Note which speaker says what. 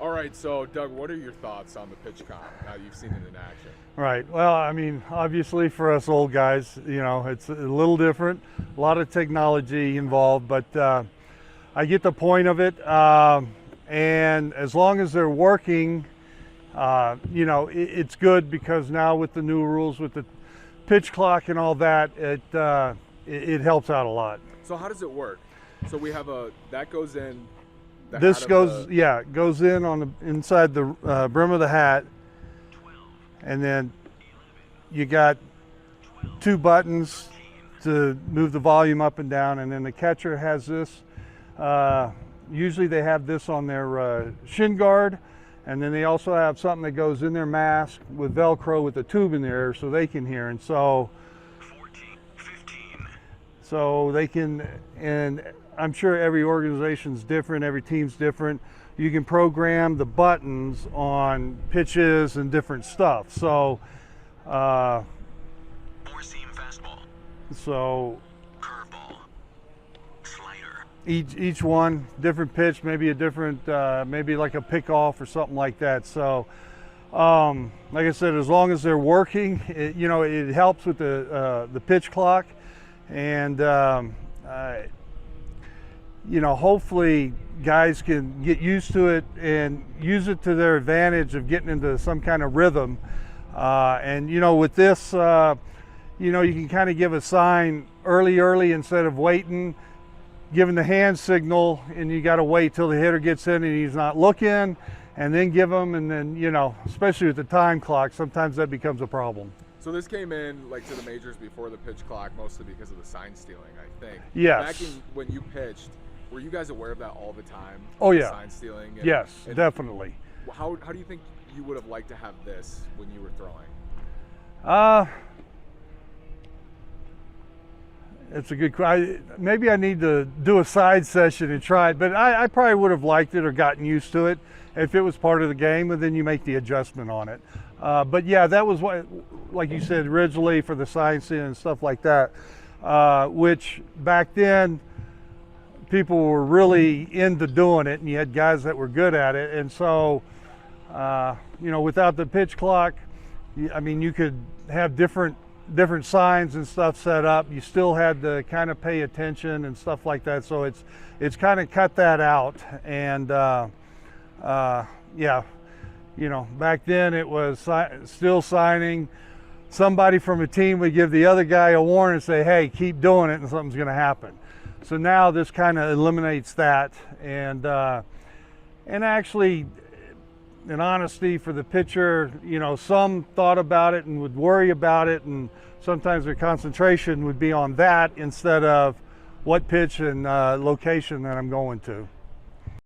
Speaker 1: All right, so Doug, what are your thoughts on the Pitchcom now you've seen it in action?
Speaker 2: Right. Well, I mean, obviously for us old guys, it's a little different, a lot of technology involved, but I get the point of it. And as long as they're working, it's good, because now with the new rules, with the pitch clock and all that, it helps out a lot.
Speaker 1: So how does it work? So we have that goes in.
Speaker 2: This goes in on the inside the brim of the hat, and then you got 2 buttons to move the volume up and down, and then the catcher has this. Usually they have this on their shin guard, and then they also have something that goes in their mask with Velcro with a tube in there so they can hear. And so
Speaker 3: 14, 15.
Speaker 2: So they can, and I'm sure every organization's different, every team's different. You can program the buttons on pitches and different stuff. So,
Speaker 3: 4-seam fastball.
Speaker 2: So
Speaker 3: Curveball. Slider.
Speaker 2: each one different pitch, maybe a different, maybe like a pickoff or something like that. So, like I said, as long as they're working, it helps with the pitch clock, and hopefully guys can get used to it and use it to their advantage of getting into some kind of rhythm. And with this, you can kind of give a sign early instead of waiting, giving the hand signal, and you got to wait till the hitter gets in and he's not looking, and then give them, and then, especially with the time clock, sometimes that becomes a problem.
Speaker 1: So this came in to the majors before the pitch clock, mostly because of the sign stealing, I think.
Speaker 2: Yes.
Speaker 1: Back when you pitched, were you guys aware of that all the time?
Speaker 2: Oh yeah.
Speaker 1: Sign stealing.
Speaker 2: Yes, definitely.
Speaker 1: How do you think you would have liked to have this when you were throwing?
Speaker 2: It's a good question. Maybe I need to do a side session and try it, but I probably would have liked it or gotten used to it if it was part of the game, and then you make the adjustment on it. But yeah, that was what, like you said, originally for the science and stuff like that, which back then people were really into doing it, and you had guys that were good at it. And so, without the pitch clock, you could have different signs and stuff set up. You still had to kind of pay attention and stuff like that. So it's kind of cut that out. And back then it was still signing. Somebody from a team would give the other guy a warning and say, hey, keep doing it and something's going to happen. So now this kind of eliminates that. And actually, in honesty, for the pitcher, some thought about it and would worry about it, and sometimes their concentration would be on that instead of what pitch and location that I'm going to.